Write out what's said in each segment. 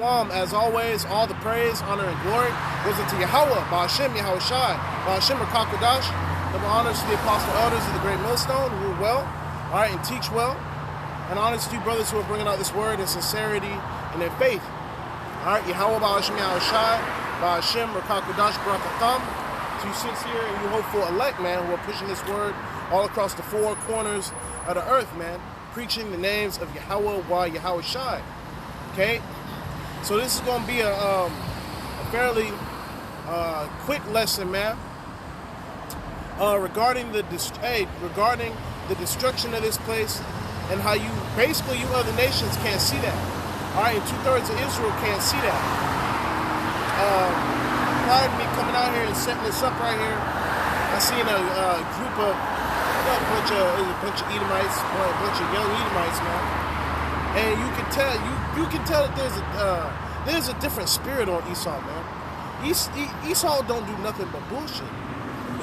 As always, all the praise, honor, and glory goes into Yahweh, Ba'ashem, Yahweh Shai, Ba'ashem, Rakakadash. Double honors to the apostle elders of the great millstone who rule well, all right, and teach well. And honors to you brothers who are bringing out this word in sincerity and in faith. All right, Yahweh, Ba'ashem, Yahweh Shai, Ba'ashem, Rakakadash, Barakatham. To you sincere and you hopeful elect, man, who are pushing this word all across the four corners of the earth, man, preaching the names of Yahweh, Yahweh Shai. Okay? So this is going to be a fairly quick lesson, man, regarding the destruction of this place and how you other nations can't see that. All right, and 2/3 of Israel can't see that. Prior to me coming out here and setting this up right here, I seen a group of a bunch of Edomites, a bunch of young Edomites, man. And you can tell that there's a different spirit on Esau, man. Esau don't do nothing but bullshit,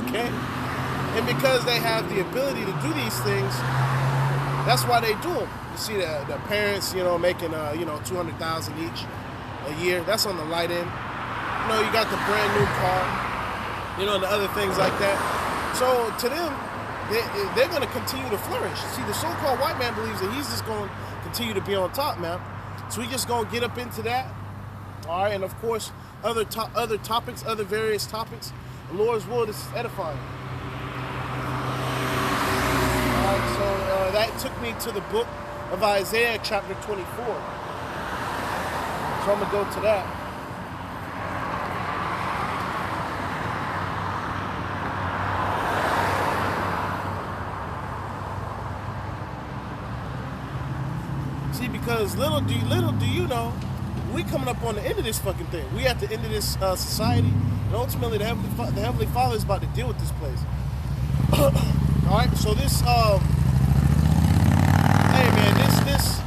okay? And because they have the ability to do these things, that's why they do them. You see the parents, making $200,000 each a year. That's on the light end. You got the brand new car, and the other things like that. So to them, they're going to continue to flourish. See, the so-called white man believes that he's just going to continue to be on top, man. So we just going to get up into that. All right, and of course, other topics, other various topics. The Lord's word is edifying. All right, so that took me to the book of Isaiah, chapter 24. So I'm going to go to that. See, because little do you know, we coming up on the end of this fucking thing. We at the end of this society, and ultimately the Heavenly Father is about to deal with this place. All right, so this, hey man, this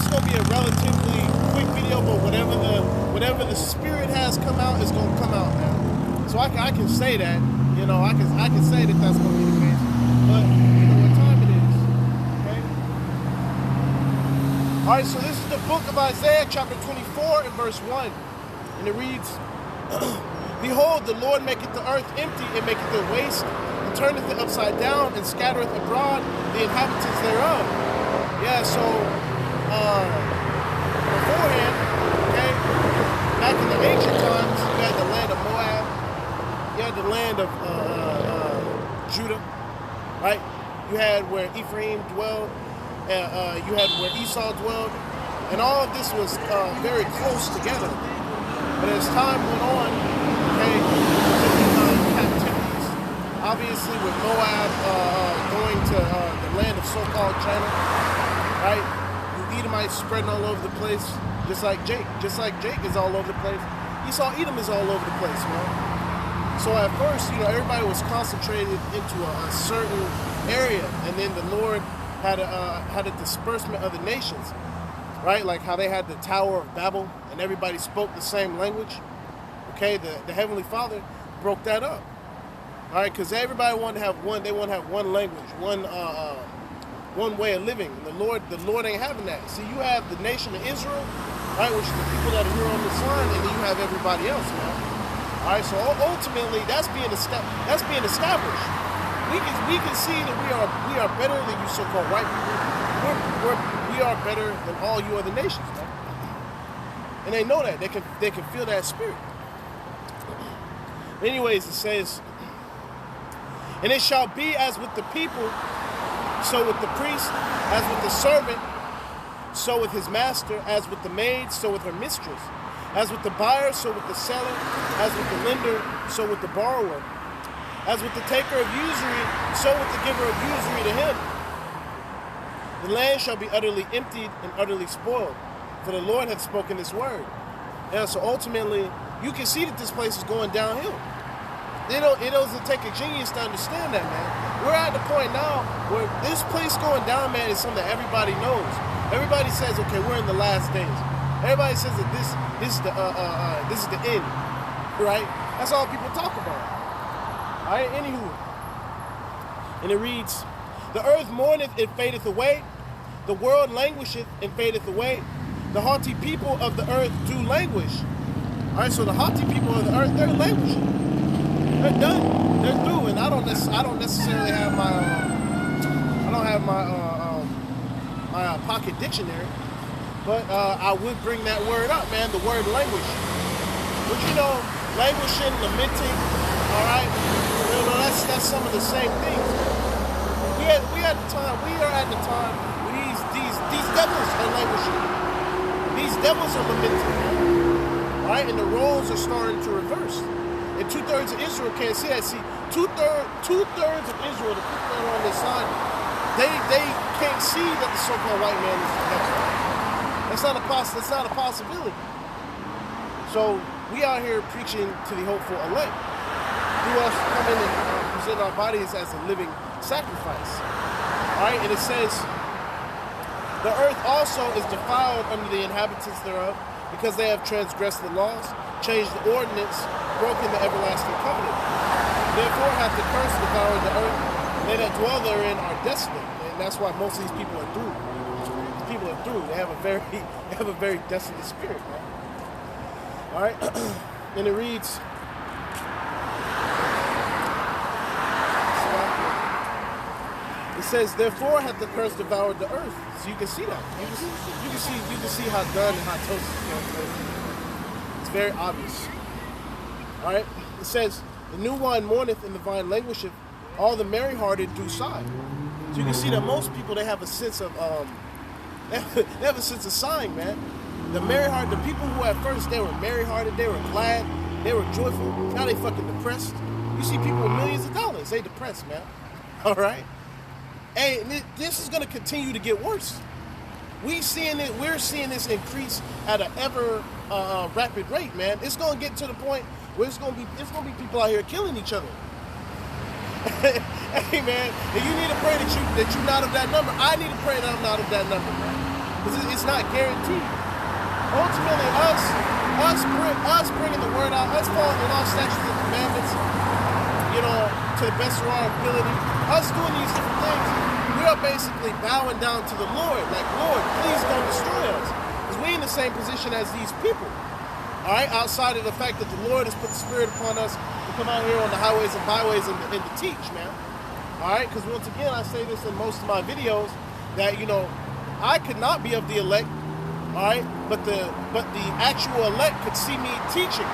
is gonna be a relatively quick video, but whatever the Spirit has come out is gonna come out, man. So I can say that, I can say that that's gonna be the case, but what time it is. All right, so this is the book of Isaiah, chapter 24, and verse 1. And it reads, Behold, the Lord maketh the earth empty, and maketh it waste, and turneth it upside down, and scattereth abroad the inhabitants thereof. Yeah, so, beforehand, okay, back in the ancient times, you had the land of Moab, you had the land of Judah, right? You had where Ephraim dwelled, you had where Esau dwelled, and all of this was very close together. But as time went on, okay, different captivities. Obviously, with Moab going to the land of so-called China, right? You Edomites spreading all over the place, just like Jake is all over the place. Edom is all over the place, man. So at first, everybody was concentrated into a certain area, and then the Lord had a disbursement of the nations, right? Like how they had the Tower of Babel and everybody spoke the same language. Okay, the Heavenly Father broke that up. All right, because everybody wanted to have one language, one way of living. And the Lord ain't having that. See, you have the nation of Israel, right, which is the people that are here on the sun, and then you have everybody else, man. All right, so ultimately that's being established. We can see that we are better than you so-called white people. We are better than all you other nations, man. And they know that. They can feel that spirit. Anyways, it says, and it shall be as with the people, so with the priest, as with the servant, so with his master, as with the maid, so with her mistress, as with the buyer, so with the seller, as with the lender, so with the borrower. As with the taker of usury, so with the giver of usury to him. The land shall be utterly emptied and utterly spoiled, for the Lord hath spoken this word. Yeah, so ultimately, you can see that this place is going downhill. It doesn't take a genius to understand that, man. We're at the point now where this place going down, man, is something that everybody knows. Everybody says, okay, we're in the last days. Everybody says that this is the end, right? That's all people talk about. All right, anywho, and it reads, The earth mourneth and fadeth away, the world languisheth and fadeth away, the haughty people of the earth do languish. All right, so the haughty people of the earth, they're languishing. They're done. They're through, and I don't necessarily have my pocket dictionary, but I would bring that word up, man. The word languish. But you know, languishing, lamenting. All right, you know, that's some of the same things. We are at the time where these devils are languishing. These devils are lamenting. All right, and the roles are starting to reverse. And 2/3 of Israel can't see that. See, two-thirds of Israel, the people that are on this side, they can't see that the so-called white man is the devil. That's not a possibility. So we out here preaching to the hopeful elect, who us come in and present our bodies as a living sacrifice. All right, and it says, the earth also is defiled under the inhabitants thereof, because they have transgressed the laws, changed the ordinance, broken the everlasting covenant. Therefore hath the curse devoured the earth, they that dwell therein are desolate. And that's why most of these people are through. These people are through. They have a very desolate spirit, man. All right, and it reads, it says, therefore hath the curse devoured the earth. So you can see that. You can see how done and how toasted it is. It's very obvious. All right. It says, the new wine mourneth and the vine languisheth, all the merry-hearted do sigh. So you can see that most people, they have a sense of they have a sense of sighing, man. The merry-hearted, the people who at first they were merry-hearted, they were glad, they were joyful. Now they fucking depressed. You see people with millions of dollars, they depressed, man. All right. Hey, this is gonna continue to get worse. We're seeing this increase at an ever rapid rate, man. It's gonna get to the point where it's gonna be people out here killing each other. Hey, man, if you need to pray that you're not of that number, I need to pray that I'm not of that number, man, because it's not guaranteed. Ultimately, us bringing the word out, us following the law, statutes, and commandments, you know, to the best of our ability, us doing these different things, we are basically bowing down to the Lord. Like, Lord, please don't destroy us, because we're in the same position as these people. All right, outside of the fact that the Lord has put the Spirit upon us to come out here on the highways and byways and to teach, man. All right, because once again, I say this in most of my videos that, you know, I could not be of the elect. All right, but the actual elect could see me teaching,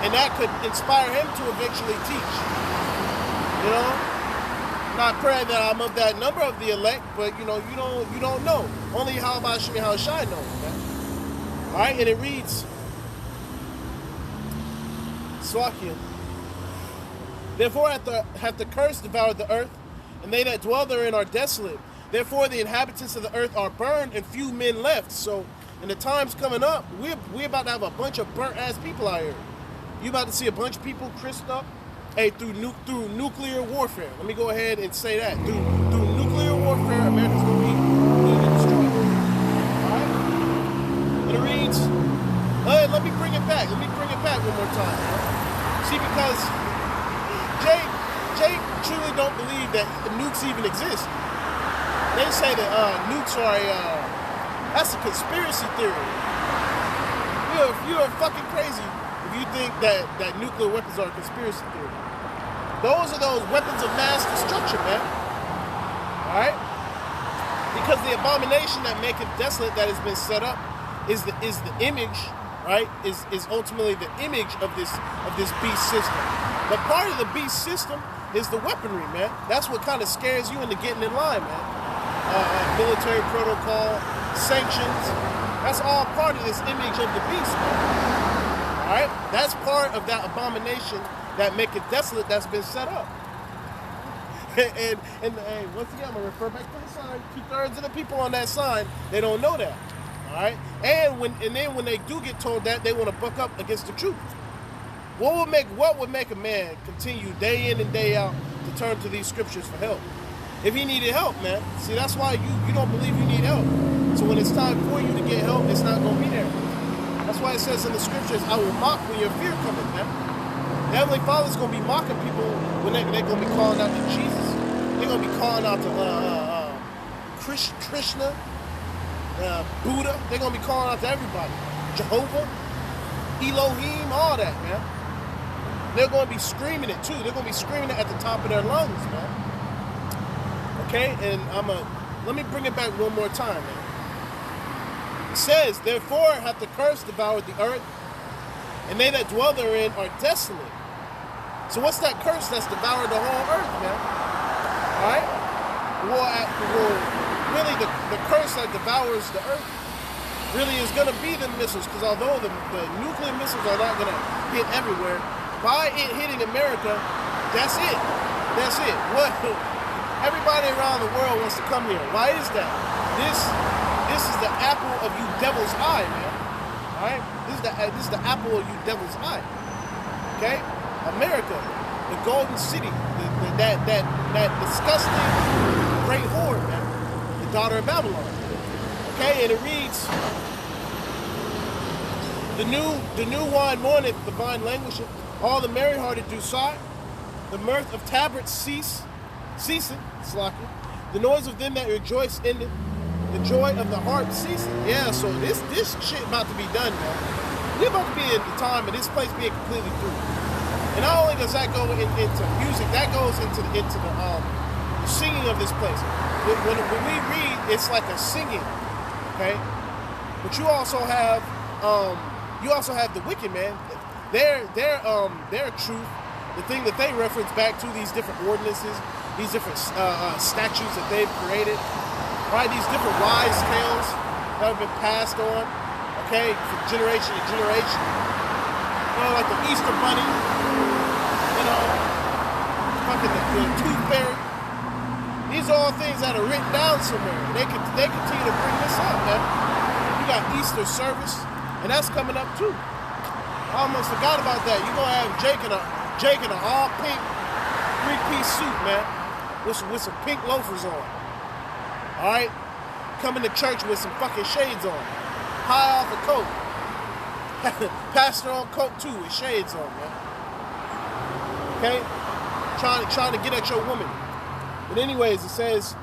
and that could inspire him to eventually teach. You know, not praying that I'm of that number of the elect, but you know, you don't know. Only how about Shemi how Shai knows, man. All right, and it reads, Slakia. Therefore hath the curse devoured the earth, and they that dwell therein are desolate. Therefore, the inhabitants of the earth are burned, and few men left. So, in the times coming up, we're about to have a bunch of burnt-ass people out here. You about to see a bunch of people crisped up, hey, through nuclear warfare. Let me go ahead and say that. Through nuclear warfare, America's going to be destroyed. All right? And it reads, let me bring it back. Let me bring it back one more time. See, because Jake truly don't believe that the nukes even exist. They say that nukes are that's a conspiracy theory. You're fucking crazy if you think that nuclear weapons are a conspiracy theory. Those are those weapons of mass destruction, man. All right? Because the abomination that maketh desolate that has been set up is the image, right? Is ultimately the image of this beast system. But part of the beast system is the weaponry, man. That's what kind of scares you into getting in line, man. Military protocol, sanctions, that's all part of this image of the beast, man. All right? That's part of that abomination that make it desolate that's been set up. and once again, I'm going to refer back to the sign. 2/3 of the people on that sign, they don't know that. All right? And then when they do get told that, they want to buck up against the truth. What would make a man continue day in and day out to turn to these scriptures for help? If he needed help, man. See, that's why you don't believe you need help. So when it's time for you to get help, it's not going to be there. That's why it says in the scriptures, I will mock when your fear cometh, man. The Heavenly Father's going to be mocking people when they're going to be calling out to Jesus. They're going to be calling out to Krishna. Buddha. They're going to be calling out to everybody. Jehovah, Elohim, all that, man. They're going to be screaming it too. They're going to be screaming it at the top of their lungs, man. Okay, and let me bring it back one more time, man. It says, therefore hath the curse devoured the earth, and they that dwell therein are desolate. So what's that curse that's devoured the whole earth, man? All right? Well, really, the curse that devours the earth really is going to be the missiles, because although the nuclear missiles are not going to hit everywhere, by it hitting America, that's it. That's it. What? Everybody around the world wants to come here. Why is that? This is the apple of you devil's eye, man. All right? This is the apple of you devil's eye. Okay? America, the golden city, that disgusting great whore, man, the daughter of Babylon. Okay, and it reads, the new wine mourneth, the vine languisheth, all the merry-hearted do sigh, the mirth of tabrets ceaseth, slacking, the noise of them that rejoice endeth, the joy of the harp ceaseth. Yeah, so this shit about to be done, man. We're about to be at the time of this place being completely through. And not only does that go into music, that goes into the singing of this place. When we read, it's like a singing, okay? But you also have the wicked, man. Their truth, the thing that they reference back to, these different ordinances, these different statutes that they've created, right? These different wise tales that have been passed on, okay, from generation to generation. You know, like the Easter Bunny. You know, fucking the Tooth Fairy. These are all things that are written down somewhere. They continue to bring this up, man. You got Easter service, and that's coming up too. I almost forgot about that. You're gonna have Jake in an all pink 3-piece suit, man, with some pink loafers on. All right, coming to church with some fucking shades on, high off a coat. Pastor on coat too with shades on, man. Okay? Trying to get at your woman. But anyways, it says,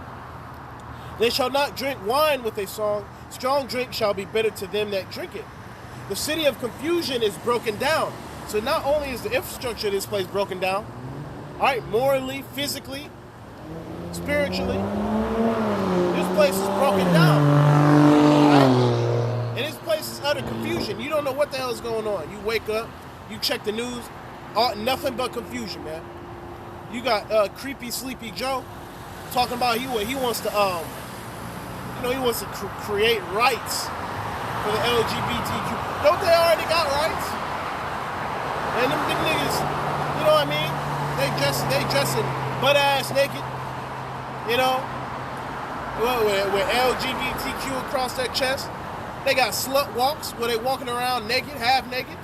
they shall not drink wine with a song. Strong drink shall be bitter to them that drink it. The city of confusion is broken down. So not only is the infrastructure of this place broken down, all right, morally, physically, spiritually, this place is broken down. All right? And this place is utter confusion. You don't know what the hell is going on. You wake up, you check the news, nothing but confusion, man. You got creepy Sleepy Joe talking about he wants to he wants to create rights for the LGBTQ. Don't they already got rights? And them niggas, you know what I mean? They dressing butt ass naked, you know, with LGBTQ across their chest. They got slut walks where they walking around naked, half naked.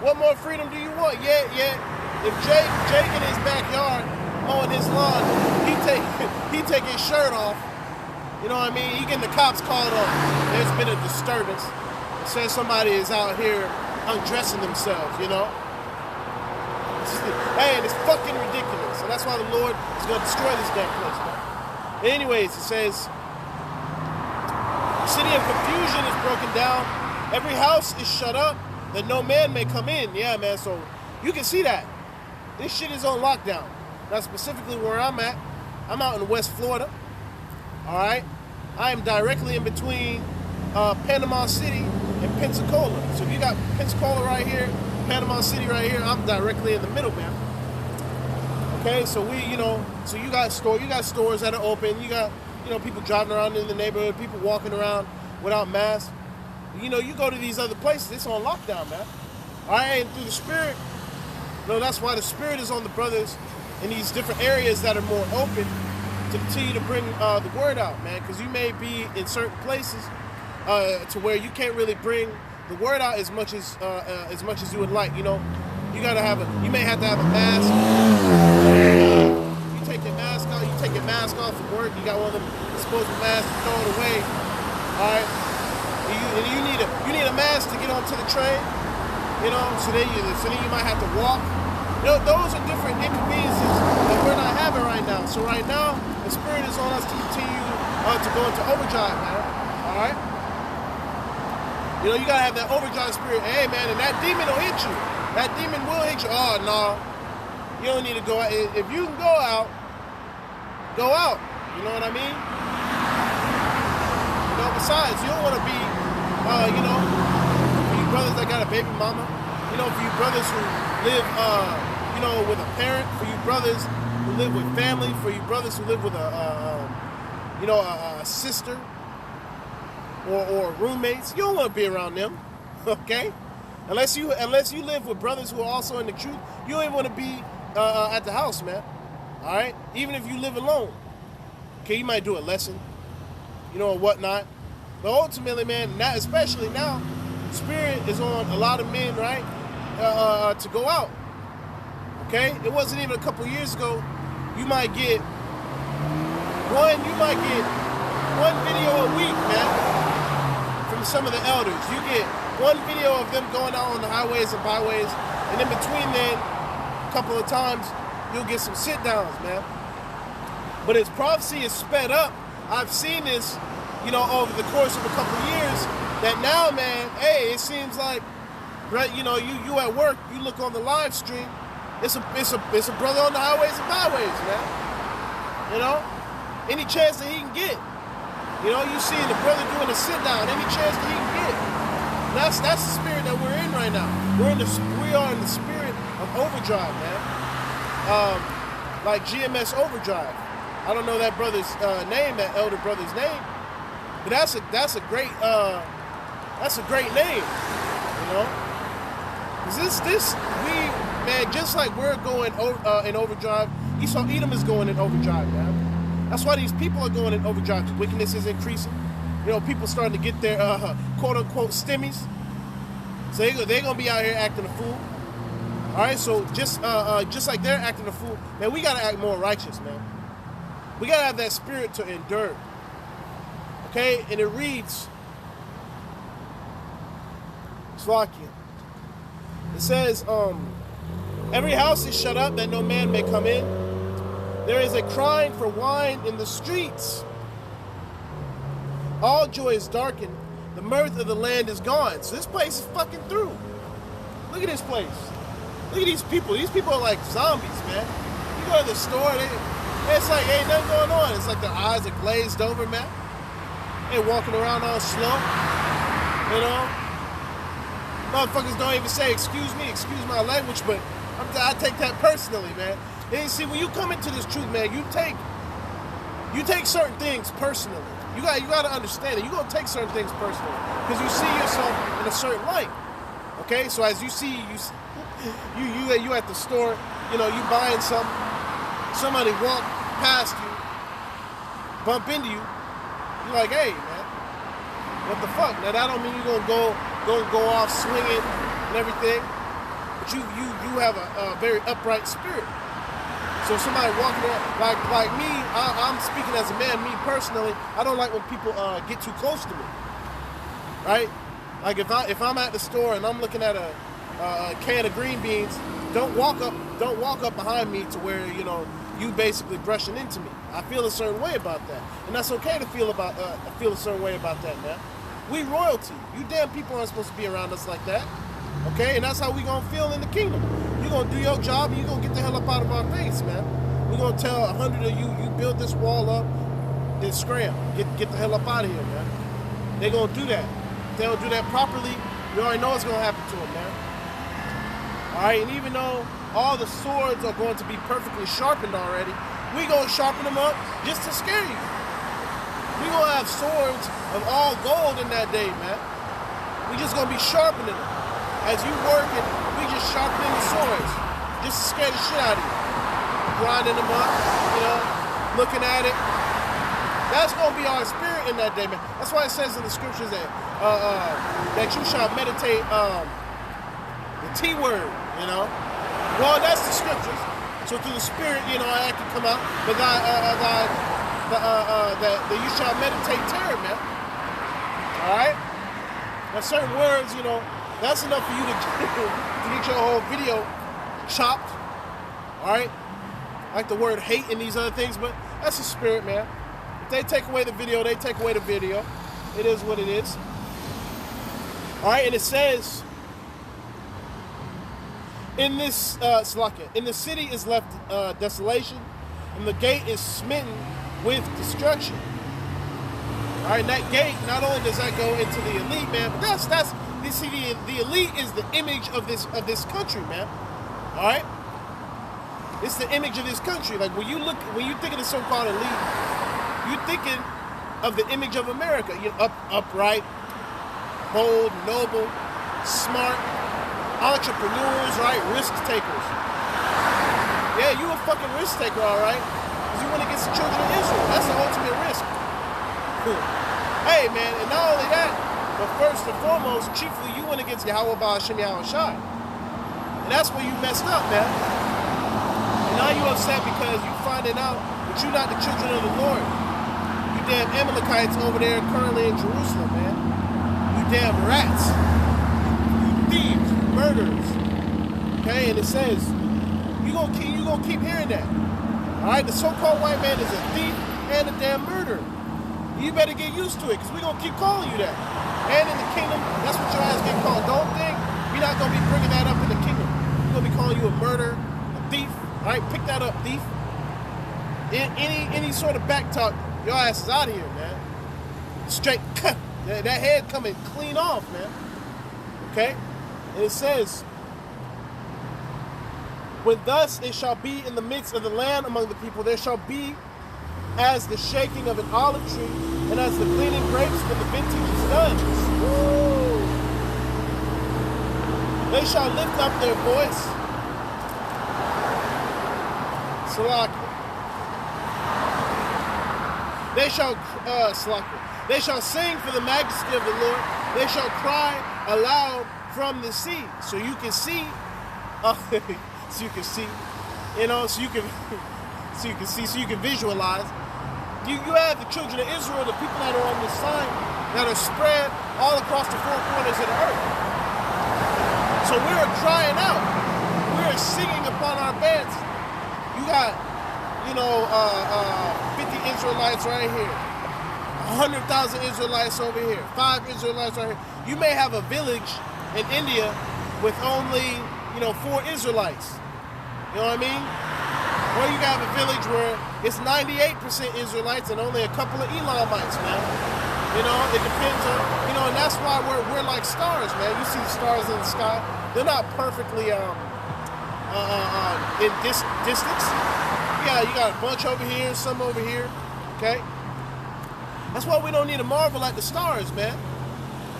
What more freedom do you want? Yeah. If Jake in his backyard mowing his lawn, he take his shirt off. You know what I mean? He getting the cops called on. There's been a disturbance. It says somebody is out here undressing themselves, you know? Man, it's fucking ridiculous. And that's why the Lord is going to destroy this damn place, man. Anyways, it says, the city of confusion is broken down. Every house is shut up that no man may come in. Yeah, man, so you can see that. This shit is on lockdown. That's specifically where I'm at. I'm out in West Florida. All right? I am directly in between Panama City and Pensacola. So if you got Pensacola right here, Panama City right here, I'm directly in the middle, man. Okay, so you got stores that are open. You got, people driving around in the neighborhood, people walking around without masks. You go to these other places, it's on lockdown, man. All right, and through the Spirit, that's why the Spirit is on the brothers in these different areas that are more open to continue to bring the word out, man. Because you may be in certain places to where you can't really bring the word out as much as you would like. You may have to have a mask. You take your mask out. You take your mask off from work. You got one of them disposable masks. You throw it away. All right. You need a mask to get onto the train. So then you might have to walk. Those are different inconveniences that we're not having right now. So right now, the Spirit is on us to continue to go into overdrive, man. All right? You know, you gotta have that overdrive spirit. Hey, man, and that demon will hit you. That demon will hit you. Oh, no. You don't need to go out. If you can go out, go out. You know what I mean? You know, besides, you don't want to be, you know, for you brothers that got a baby mama, you know, for you brothers who live, you know, with a parent, for you brothers who live with family, for you brothers who live with you know, a sister or roommates, you don't want to be around them, okay? Unless you live with brothers who are also in the truth, you don't even want to be at the house, man. All right? Even if you live alone. Okay, you might do a lesson, you know, or whatnot. But ultimately, man, now, especially now, spirit is on a lot of men, right? To go out. Okay? It wasn't even a couple years ago. You might get one video a week, man, from some of the elders. You get one video of them going out on the highways and byways, and in between then, a couple of times, you'll get some sit-downs, man. But as prophecy is sped up, I've seen this, you know, over the course of a couple of years, that now, man, hey, it seems like, right, you know, you at work, you look on the live stream, it's a brother on the highways and byways, man. You know, any chance that he can get. You know, you see the brother doing a sit-down, any chance that he can get. That's the spirit that we're in right now. We are in the spirit of overdrive, man. Like GMS Overdrive. I don't know that brother's name, that elder brother's name, but that's a great name, you know. Cause man, just like we're going in overdrive, Esau Edom is going in overdrive, man. That's why these people are going in overdrive. Wickedness is increasing. You know, people starting to get their quote unquote stimmies, so they're gonna be out here acting a fool. All right, so just like they're acting a fool, man, we gotta act more righteous, man. We gotta have that spirit to endure. Okay, and it reads, Slakia. It says, every house is shut up that no man may come in. There is a crying for wine in the streets. All joy is darkened. The mirth of the land is gone. So this place is fucking through. Look at this place. Look at these people. These people are like zombies, man. You go to the store, it's like ain't nothing going on. It's like their eyes are glazed over, man. They walking around all slow. You know? Motherfuckers don't even say, excuse my language, but I take that personally, man. And see, when you come into this truth, man, you take certain things personally. You got to understand it. You're going to take certain things personally because you see yourself in a certain light. Okay? So as you see, you at the store, you know, you buying something, somebody walk past you, bump into you, you're like, hey, man, what the fuck? Now, that don't mean you're going to go off swinging and everything, but you have a very upright spirit. So somebody walking around, like me, I'm speaking as a man, me personally, I don't like when people get too close to me, right? Like if I'm at the store and I'm looking at a can of green beans, don't walk up behind me to where, you know, you basically brushing into me. I feel a certain way about that, and that's okay to feel a certain way about that, man. We royalty. You damn people aren't supposed to be around us like that, okay? And that's how we gonna feel in the kingdom. You gonna do your job, and you gonna get the hell up out of our face, man. We gonna tell 100 of you build this wall up, then scram, get the hell up out of here, man. They gonna do that. If they don't do that properly, you already know what's gonna happen to them, man. All right, and even though all the swords are going to be perfectly sharpened already, we gonna sharpen them up just to scare you. We gonna have swords of all gold in that day, man. We just gonna be sharpening them. As you working, we just sharpening the swords, just to scare the shit out of you. Grinding them up, you know, looking at it. That's gonna be our spirit in that day, man. That's why it says in the scriptures that you shall meditate the T word, you know. Well, that's the scriptures. So through the spirit, you know, I can come out. But that you shall meditate terror, man. All right. Now, certain words, you know, that's enough for you to get your whole video chopped. All right. Like the word hate and these other things, but that's the spirit, man. If they take away the video, they take away the video. It is what it is. All right, and it says, in this Salakia, in the city is left desolation, and the gate is smitten with destruction. All right, and that gate, not only does that go into the elite, man, but that's the elite is the image of this country, man. All right, it's the image of this country. Like when you think of the so-called elite, you're thinking of the image of America. You know, upright, bold, noble, smart, entrepreneurs, right? Risk takers. Yeah, you a fucking risk taker, all right? Because you want to get the children of Israel. That's the ultimate risk. Hey, man, and not only that, but first and foremost, chiefly, you want to get Yahweh Ba'ashem Yahweh Shai. And that's where you messed up, man. And now you upset because you finding out that you're not the children of the Lord. You damn Amalekites over there currently in Jerusalem, man. You damn rats. You thieves, you murderers. Okay, and it says, you gonna keep hearing that. All right, the so-called white man is a thief and a damn murderer. You better get used to it, because we're going to keep calling you that. And in the kingdom, that's what your ass get called. Don't think we're not going to be bringing that up in the kingdom. We're going to be calling you a murderer, a thief. All right, pick that up, thief. Any sort of back talk, your ass is out of here, man. Straight cut. That head coming clean off, man. Okay? And it says, when thus it shall be in the midst of the land among the people, there shall be as the shaking of an olive tree, and as the gleaning grapes when the vintage is done. Woo! They shall lift up their voice. Salakia. They shall sing for the majesty of the Lord. They shall cry aloud from the sea. So you can see, so you can visualize. You have the children of Israel, the people that are on this sign, that are spread all across the four corners of the earth. So we're crying out. We're singing upon our beds. You got, 50 Israelites right here. 100,000 Israelites over here. 5 Israelites right here. You may have a village in India with only, 4 Israelites. You know what I mean? Or you got a village where it's 98% Israelites and only a couple of Elamites, man. It depends on, and that's why we're like stars, man. You see stars in the sky. They're not perfectly in distance. Yeah, you got a bunch over here, some over here, okay? That's why we don't need to marvel at the stars, man.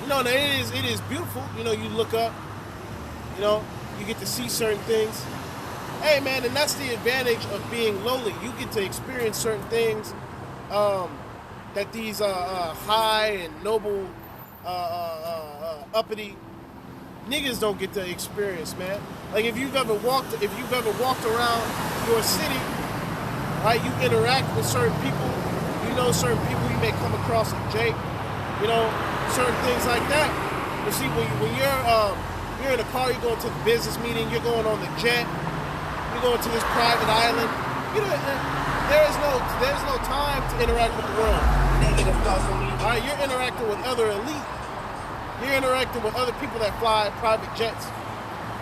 It is beautiful. You look up, you get to see certain things. Hey, man, and that's the advantage of being lowly. You get to experience certain things that these high and noble, uppity niggas don't get to experience, man. Like if you've ever walked around your city, right? You interact with certain people. Certain people you may come across a Jake. Certain things like that. You see, when you're in a car, you're going to the business meeting, you're going on the jet. You're going to this private island. There's no time to interact with the world. Negative thoughts on me. All right, you're interacting with other elite. You're interacting with other people that fly private jets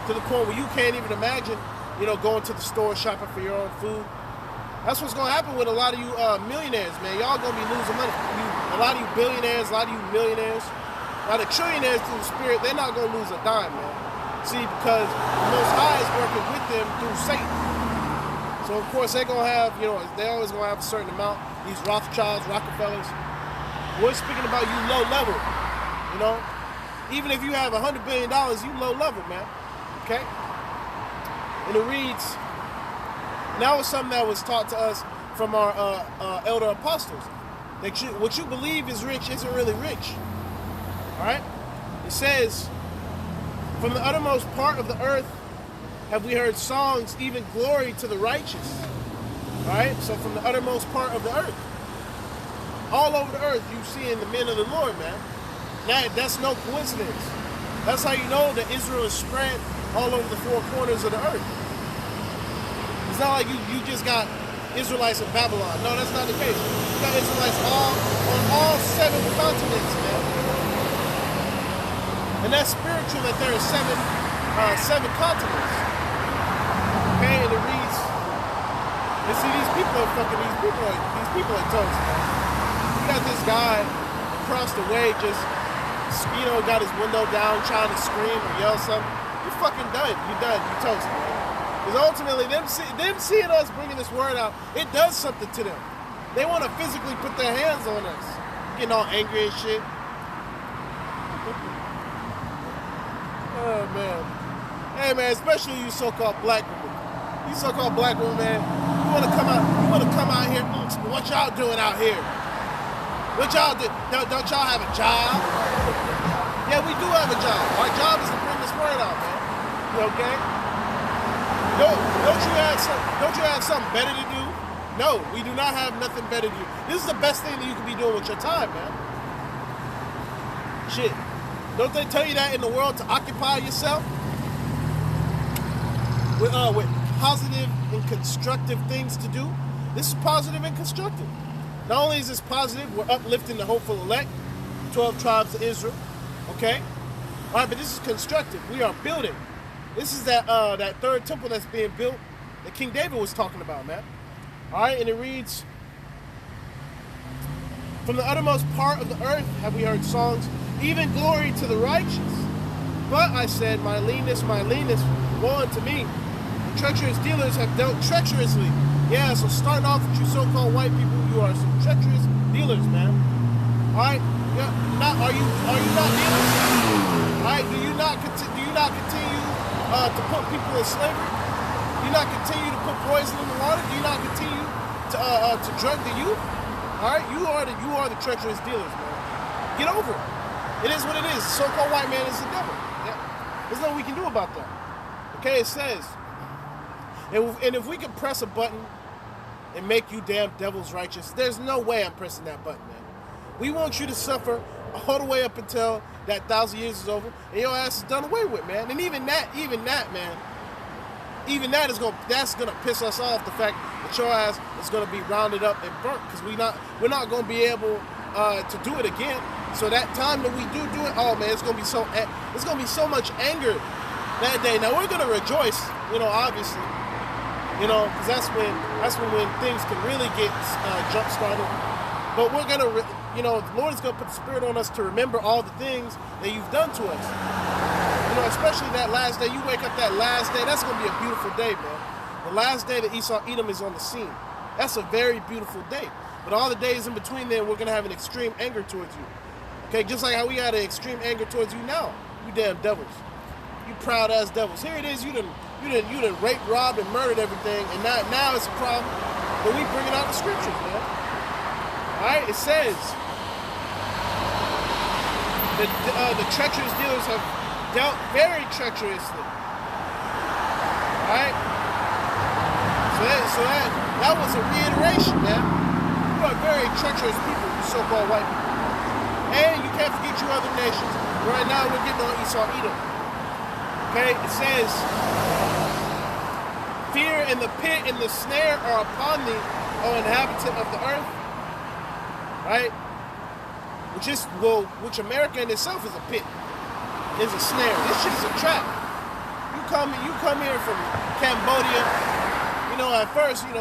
to the point where you can't even imagine, going to the store shopping for your own food. That's what's going to happen with a lot of you millionaires, man. Y'all going to be losing money. A lot of you billionaires, a lot of you millionaires. Now the trillionaires through the spirit, they're not going to lose a dime, man. See, because the Most High is working with them through Satan. So, of course, they're going to have, they always going to have a certain amount. These Rothschilds, Rockefellers. We're speaking about you low level, Even if you have $100 billion, you low level, man. Okay? And it reads, and that was something that was taught to us from our elder apostles. That what you believe is rich isn't really rich. All right? It says, from the uttermost part of the earth have we heard songs, even glory to the righteous. All right? So from the uttermost part of the earth. All over the earth, you seeing the men of the Lord, man. That's no coincidence. That's how you know that Israel is spread all over the four corners of the earth. It's not like you just got Israelites in Babylon. No, that's not the case. You got Israelites on all 7 continents, man. And that's spiritual that there are seven continents. Okay, and it reads, and see, these people are toast. You got this guy across the way just, got his window down trying to scream or yell something. You're fucking done. You're done. You're toast, man. Because ultimately, them seeing us bringing this word out, it does something to them. They want to physically put their hands on us. Getting all angry and shit. Oh, man. Hey, man, especially you so-called black women. You so-called black women, man, you want to come out here, what y'all doing out here? What y'all do? Don't y'all have a job? Yeah, we do have a job. Our job is to bring this word out, man. You okay? Don't you have something better to do? No, we do not have nothing better to do. This is the best thing that you can be doing with your time, man. Shit. Don't they tell you that in the world to occupy yourself? With positive and constructive things to do. This is positive and constructive. Not only is this positive, we're uplifting the hopeful elect, 12 tribes of Israel. Okay? All right, but this is constructive. We are building. This is that third temple that's being built that King David was talking about, man. All right, and it reads, from the uttermost part of the earth have we heard songs, even glory to the righteous. But I said, my leanness, woe unto me. The treacherous dealers have dealt treacherously. Yeah, so starting off with you so-called white people, you are some treacherous dealers, man. All right, are you not dealers? All right, do you not continue to put people in slavery? Do you not continue to put poison in the water? Do you not continue to drug the youth? All right, you are the treacherous dealers, man. Get over it. It is what it is. So-called white man is the devil. Yeah. There's nothing we can do about that. Okay, it says, and if we could press a button and make you damn devils righteous, there's no way I'm pressing that button, man. We want you to suffer all the way up until that 1,000 years is over, and your ass is done away with, man. And even that, man, that's gonna piss us off. The fact that your ass is gonna be rounded up and burnt, because we're not gonna be able to do it again. So that time that we do it, oh man, it's gonna be so much anger that day. Now we're gonna rejoice, obviously, because that's when things can really get jump started. But we're gonna, the Lord is gonna put the Spirit on us to remember all the things that you've done to us. Especially that last day. You wake up that last day. That's gonna be a beautiful day, man. The last day that Esau Edom is on the scene. That's a very beautiful day. But all the days in between there, we're gonna have an extreme anger towards you. Okay, just like how we had an extreme anger towards you now. You damn devils. You proud ass devils. Here it is. You done raped, robbed, and murdered everything, and now it's a problem. But we bringing out the scriptures, man. All right, it says that the treacherous dealers have dealt very treacherously. All right. So that was a reiteration, man. You are very treacherous people, you so-called white people. And you can't forget you other nations. Right now we're getting on Esau Edom. Okay, it says, fear and the pit and the snare are upon thee, O inhabitant of the earth. Right? Which America in itself is a pit. Is a snare. This shit is a trap. You come here from Cambodia, at first, you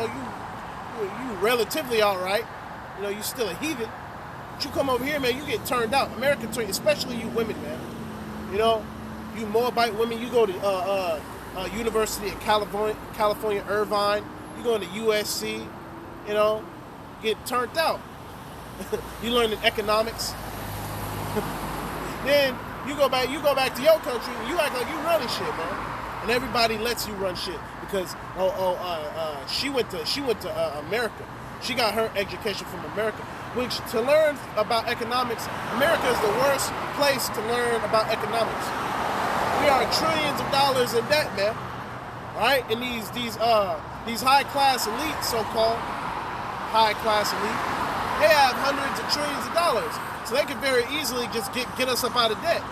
relatively alright. You still a heathen. But you come over here, man, you get turned out. American turn, especially you women, man. You Moabite women, you go to University of California, Irvine, you go to USC, get turned out. You learn in economics. Then you go back to your country and you act like you running shit, man. And everybody lets you run shit because she went to America. She got her education from America. Which, to learn about economics, America is the worst place to learn about economics. We are trillions of dollars in debt, man. Right? And these high class elite, so-called high class elite, they have hundreds of trillions of dollars. So they could very easily just get us up out of debt.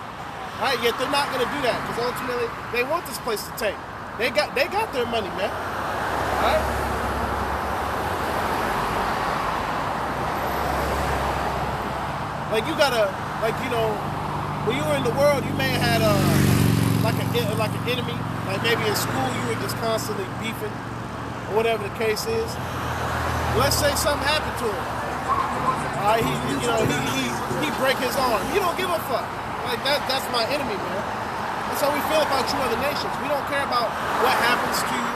Right? Yet they're not gonna do that, because ultimately they want this place to tank. They got their money, man. Right? Like you gotta, when you were in the world, you may have had like an enemy. Like maybe in school you were just constantly beefing, or whatever the case is. Let's say something happened to him. All right, he break his arm. You don't give a fuck. Like that's my enemy, man. That's how we feel about you other nations. We don't care about what happens to you.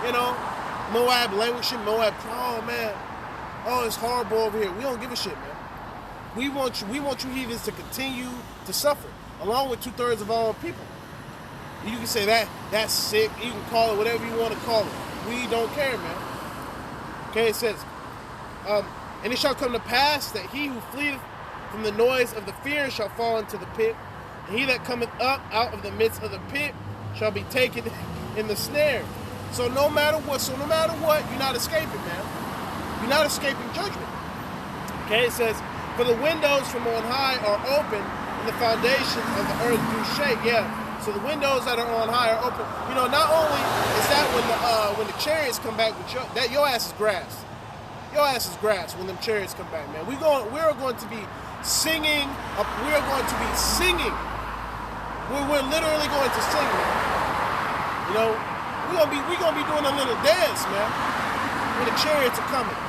You know, Moab languishing, Moab. Oh man, oh it's horrible over here. We don't give a shit, man. We want you heathens to continue to suffer, along with 2/3 of all people. You can say that's sick. You can call it whatever you want to call it. We don't care, man. Okay, it says, and it shall come to pass that he who fleeth from the noise of the fear shall fall into the pit, and he that cometh up out of the midst of the pit shall be taken in the snare. So no matter what, you're not escaping, man. You're not escaping judgment. Okay, it says, for the windows from on high are open, and the foundations of the earth do shake. Yeah. So the windows that are on high are open. You know, not only is that when the chariots come back with your ass is grass. Your ass is grass when them chariots come back, man. We're going to be singing. We're going to be singing. We're literally going to sing, man. You know, we're gonna be doing a little dance, man. When the chariots are coming,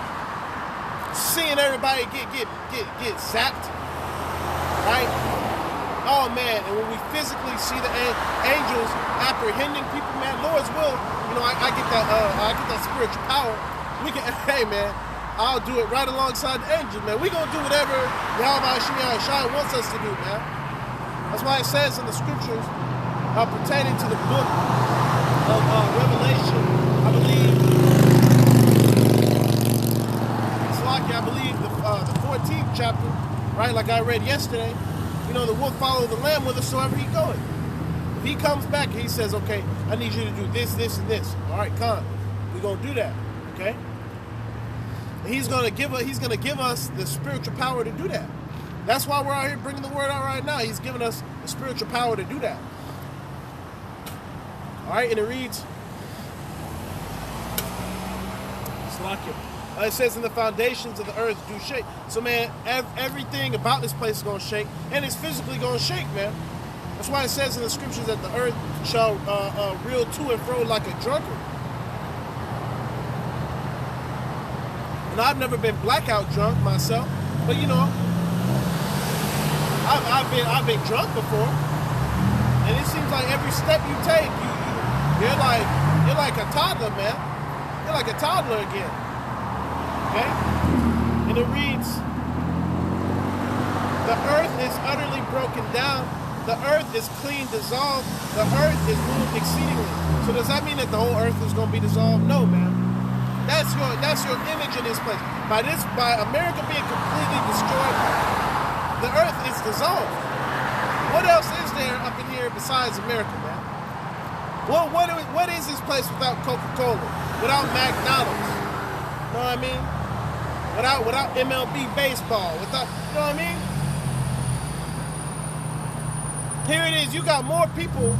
seeing everybody get zapped, right? Oh man, and when we physically see the angels apprehending people, man, Lord's will, you know, I get that spiritual power. We can, hey man, I'll do it right alongside the angels, man. We gonna do whatever Yahweh Shai wants us to do, man. That's why it says in the scriptures pertaining to the book of Revelation, I believe the 14th chapter, right? Like I read yesterday. You know, the wolf follow the lamb whithersoever he goeth. If he comes back and he says, okay, I need you to do this, this, and this. All right, come. We're gonna do that. Okay? And he's gonna give us the spiritual power to do that. That's why we're out here bringing the word out right now. He's giving us the spiritual power to do that. All right, and it reads, it says, in the foundations of the earth do shake. So, man, everything about this place is going to shake, and it's physically going to shake, man. That's why it says in the scriptures that the earth shall reel to and fro like a drunkard. And I've never been blackout drunk myself, but you know, I've been drunk before, and it seems like every step you take, you're like a toddler, man. You're like a toddler again. Okay? And it reads, the earth is utterly broken down. The earth is clean dissolved. The earth is moved exceedingly. So does that mean that the whole earth is going to be dissolved? No, man. That's your image in this place. By America being completely destroyed, the earth is dissolved. What else is there up in here besides America, man? Well, what is this place without Coca-Cola? Without McDonald's? You know what I mean? Without MLB baseball, you know what I mean? Here it is. You got more people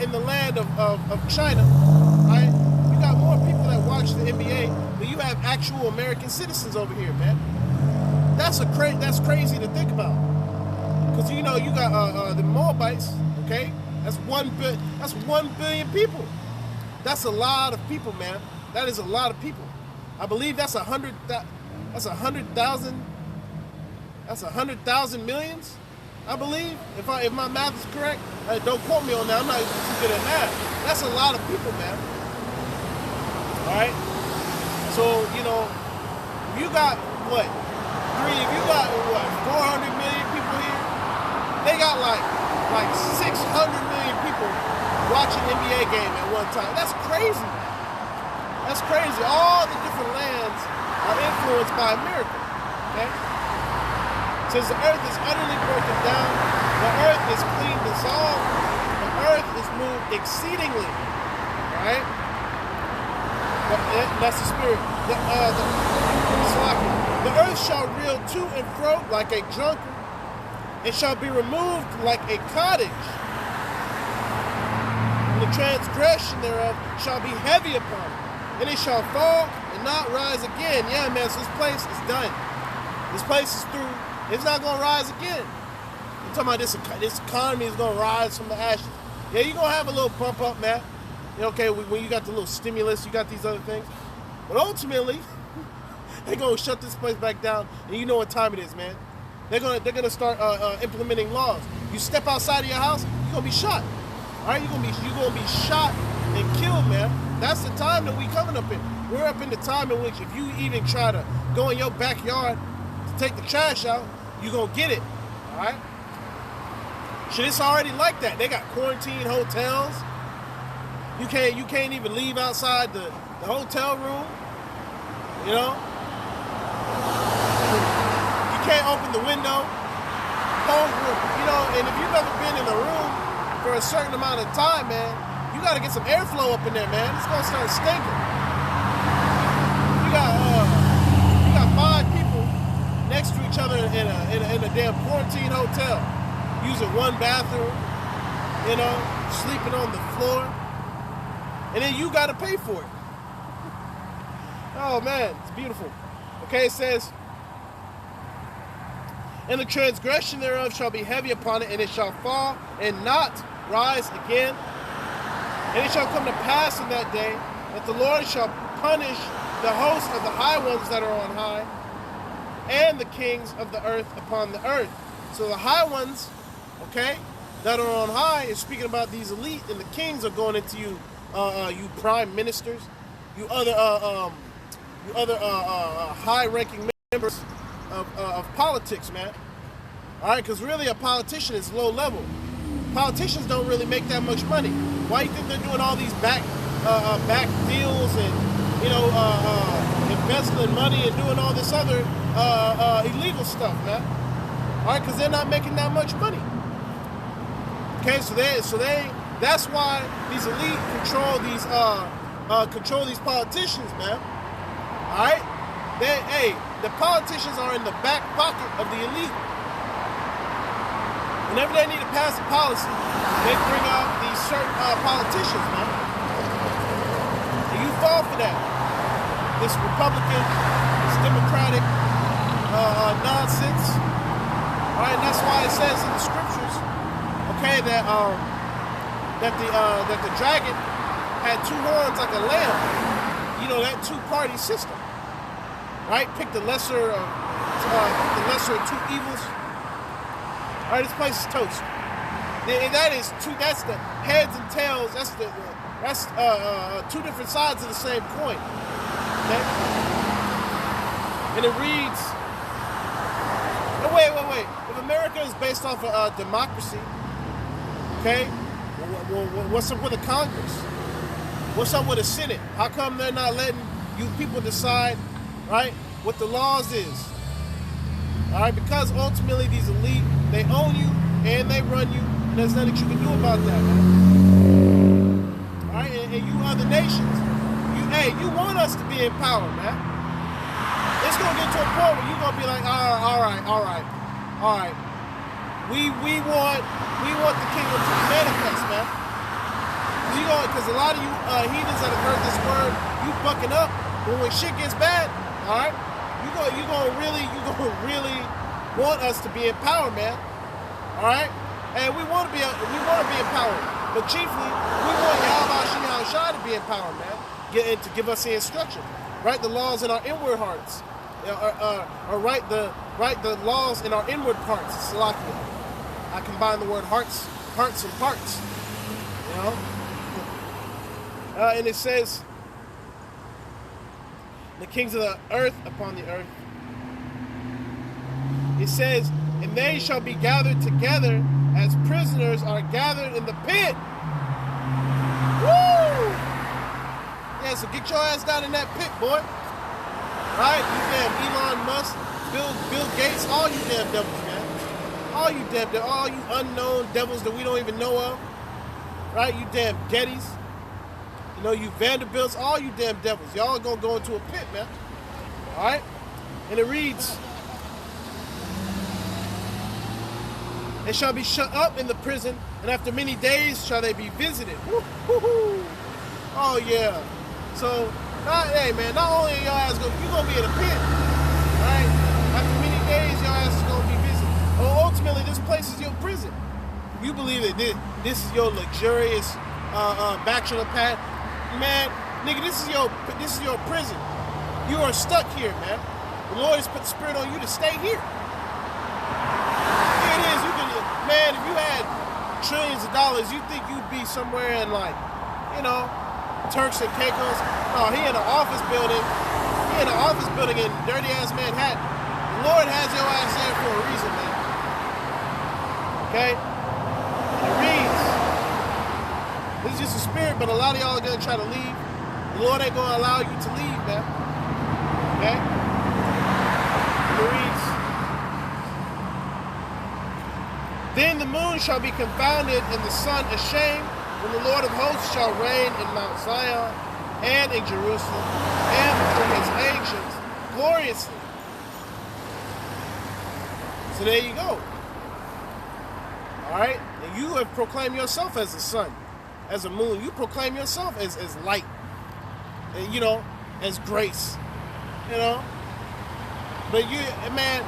in the land of China, right? You got more people that watch the NBA, but you have actual American citizens over here, man. That's crazy to think about. Because you know you got the Moabites, okay? That's 1 billion people. That's a lot of people, man. That is a lot of people. I believe that's 100,000. That's 100,000 millions. I believe, if my math is correct. Don't quote me on that. I'm not too good at math. That's a lot of people, man. All right. So you know, you got what? If you got 400 million people here, they got like 600 million people watching NBA game at one time. That's crazy. That's crazy. All the different lands are influenced by America. Okay? Since the earth is utterly broken down, the earth is clean dissolved, the earth is moved exceedingly. Right? That's the spirit. The earth shall reel to and fro like a drunkard, and shall be removed like a cottage. And the transgression thereof shall be heavy upon it, and it shall fall and not rise again. Yeah, man, so this place is done. This place is through. It's not going to rise again. talking about this economy is gonna rise from the ashes. Yeah, you're gonna have a little bump up, man. Okay, when you got the little stimulus, you got these other things. But ultimately, they're gonna shut this place back down, and you know what time it is, man. They're gonna start implementing laws. You step outside of your house, you're gonna be shot. All right, you're gonna be shot and killed, man. That's the time that we coming up in. We're up in the time in which if you even try to go in your backyard to take the trash out, you're gonna get it. All right. Shit, it's already like that. They got quarantine hotels. You can't even leave outside the hotel room. You know? You can't open the window. Cold room. You know, and if you've ever been in a room for a certain amount of time, man, you gotta get some airflow up in there, man. It's gonna start stinking. You got 5 people next to each other in a damn quarantine hotel, using one bathroom, you know, sleeping on the floor, and then you got to pay for it. Oh man, it's beautiful. Okay, it says, and the transgression thereof shall be heavy upon it, and it shall fall and not rise again. And it shall come to pass in that day that the Lord shall punish the host of the high ones that are on high, and the kings of the earth upon the earth. So the high ones, okay, that are on high is speaking about these elite, and the kings are going into you, you prime ministers, you other high-ranking members of politics, man. All right, because really a politician is low level. Politicians don't really make that much money. Why do you think they're doing all these back deals and, you know, embezzling money and doing all this other illegal stuff, man? All right, because they're not making that much money. Okay, so that's why these elite control these politicians, man. All right, the politicians are in the back pocket of the elite. Whenever they need to pass a policy, they bring out these certain politicians, man. And you fall for that. This Republican, this Democratic nonsense. All right, and that's why it says in the scriptures, okay, that the dragon had 2 horns like a lamb. You know, that 2-party system, right? Pick the lesser of 2 evils. All right, this place is toast. And that's the heads and tails. That's 2 different sides of the same coin. Okay? And it reads, wait. If America is based off of democracy, okay, what's up with the Congress? What's up with the Senate? How come they're not letting you people decide, right, what the laws is? All right, because ultimately these elite, they own you and they run you, and there's nothing you can do about that, man. All right, and you other nations, you want us to be in power, man. It's gonna get to a point where you're gonna be like, all right. We want the kingdom to manifest, man. Because a lot of you heathens that have heard this word, you bucking up. But when shit gets bad, all right, you gonna really want us to be in power, man. All right, and we want to be in power, but chiefly we want Yahweh Shai Shai to be in power, man. To give us the instruction, write the laws in our inward hearts, or write the laws in our inward parts. Salakia. I combine the word hearts and parts. You know. And it says, the kings of the earth upon the earth. It says, and they shall be gathered together as prisoners are gathered in the pit. Woo! Yeah, so get your ass down in that pit, boy. Right? You damn Elon Musk, Bill Gates, all you damn devils, man. All you unknown devils that we don't even know of. Right? You damn Gettys. You know, you Vanderbilts, all you damn devils. Y'all are going to go into a pit, man. All right? And it reads, they shall be shut up in the prison, and after many days shall they be visited. Woo-hoo-hoo. Oh, yeah. So, hey, man, not only are your ass you're going to be in a pit, right? After many days, your ass is going to be visited. Oh, ultimately, this place is your prison. You believe that this is your luxurious bachelor pad, man, nigga. This is your prison. You are stuck here, man. The Lord has put the Spirit on you to stay here. Here it is. You can, man. If you had trillions of dollars, you think you'd be somewhere in like, you know, Turks and Caicos. No, he in an office building. He in an office building in dirty ass Manhattan. The Lord has your ass there for a reason, man. Okay? It reads. This is just a spirit, but a lot of y'all are gonna try to leave. The Lord ain't gonna allow you to leave, man. Okay? It reads. Then the moon shall be confounded and the sun ashamed, when the Lord of hosts shall reign in Mount Zion and in Jerusalem and before his angels gloriously. So there you go. Alright? And you have proclaimed yourself as a sun, as a moon. You proclaim yourself as light. And, you know, as grace. You know? But you, man,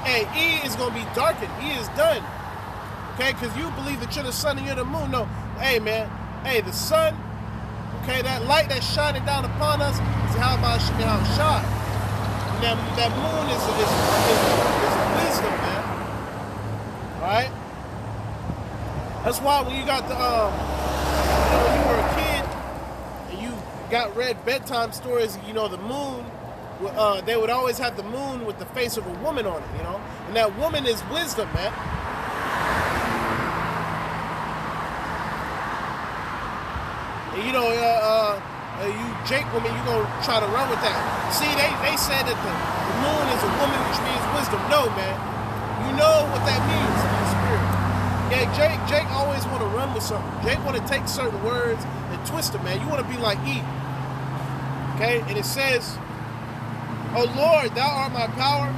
hey, E is going to be darkened. E is done. Okay? Because you believe that you're the sun and you're the moon. No. Hey, man. Hey, the sun, okay, that light that's shining down upon us is how it should be how it shine. That moon is wisdom, man. Alright? That's why when you got the, when you were a kid and you got read bedtime stories, you know, the moon, they would always have the moon with the face of a woman on it, you know? And that woman is wisdom, man. And, you know, you Jake woman, you gonna try to run with that. See, they said that the moon is a woman, which means wisdom. No, man. You know what that means in the spirit. Yeah, Jake always want to run with something. Jake want to take certain words and twist them, man. You want to be like Eve. Okay? And it says, O Lord, thou art my power.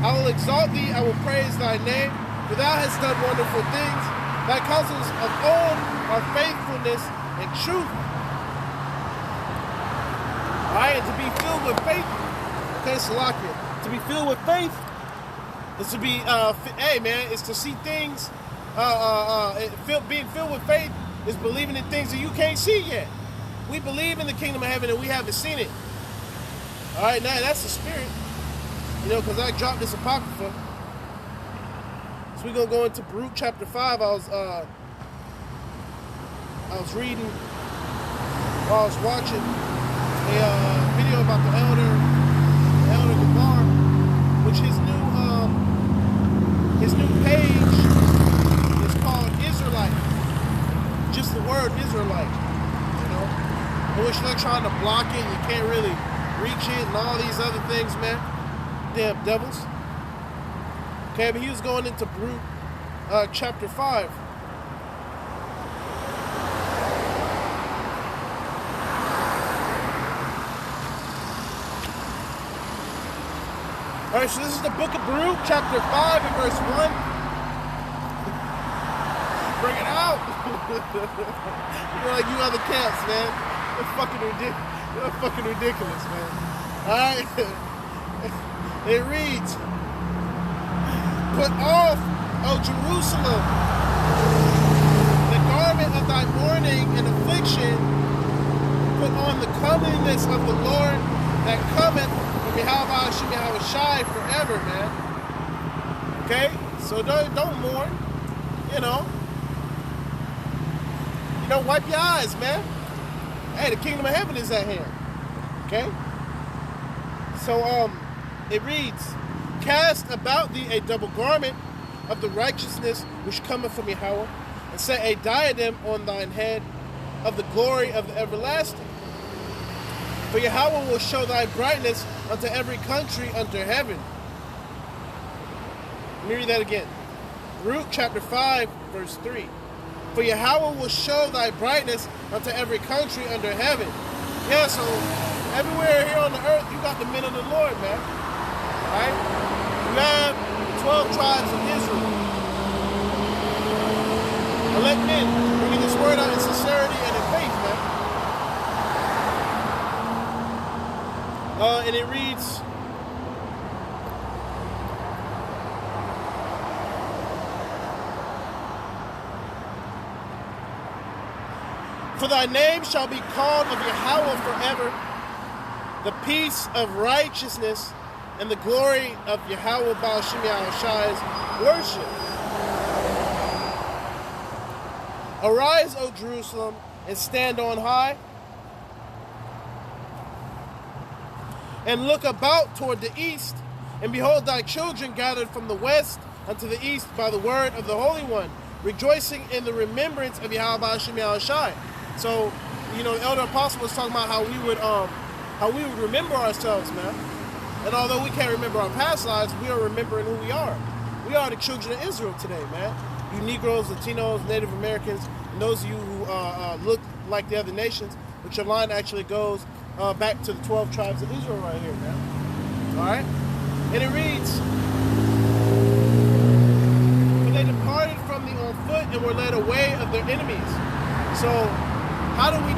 I will exalt thee. I will praise thy name. For thou hast done wonderful things. Thy counsels of old are faithfulness and truth. Alright, and to be filled with faith. Okay, Salakia. To be filled with faith is to be, hey man, it's to see things. Being filled with faith is believing in things that you can't see yet. We believe in the kingdom of heaven and we haven't seen it. Alright, now that's the spirit. You know, because I dropped this Apocrypha. So we're going to go into Baruch chapter 5. I was reading while I was watching a video about the elder Gabar, which his new page is called Israelite. Just the word Israelite, you know. In which they're trying to block it, you can't really reach it, and all these other things, man. Damn devils. Okay, but he was going into Baruch chapter 5. Alright, so this is the book of Baruch, chapter 5 and verse 1. Bring it out! You're like you other camps, man. You're fucking ridiculous, man. Alright? It reads, Put off, O Jerusalem, the garment of thy mourning and affliction. Put on the comeliness of the Lord that cometh. How it shine forever, man. Okay? So don't mourn. You know, wipe your eyes, man. Hey, the kingdom of heaven is at hand. Okay? So, it reads, Cast about thee a double garment of the righteousness which cometh from Yahweh, and set a diadem on thine head of the glory of the everlasting. For Yahweh will show thy brightness unto every country under heaven. Let me read that again. Baruch chapter 5, verse 3. For Yahweh will show thy brightness unto every country under heaven. Yeah, so everywhere here on the earth, you got the men of the Lord, man. Alright? You have the 12 tribes of Israel. Elect men, bringing this word out in sincerity and in faith, man. And it reads, For thy name shall be called of Yahweh forever, the peace of righteousness and the glory of Yahweh Baal Shem Yahushai's worship. Arise, O Jerusalem, and stand on high, and look about toward the east, and behold thy children gathered from the west unto the east by the word of the Holy One, rejoicing in the remembrance of Yahweh Baal Shem Yahushai. So, you know, the elder apostle was talking about how we would remember ourselves, man. And although we can't remember our past lives, we are remembering who we are. We are the children of Israel today, man. You Negroes, Latinos, Native Americans, and those of you who look like the other nations, but your line actually goes back to the 12 tribes of Israel right here, man. All right? And it reads, "For they departed from thee on foot and were led away of their enemies." So, how do we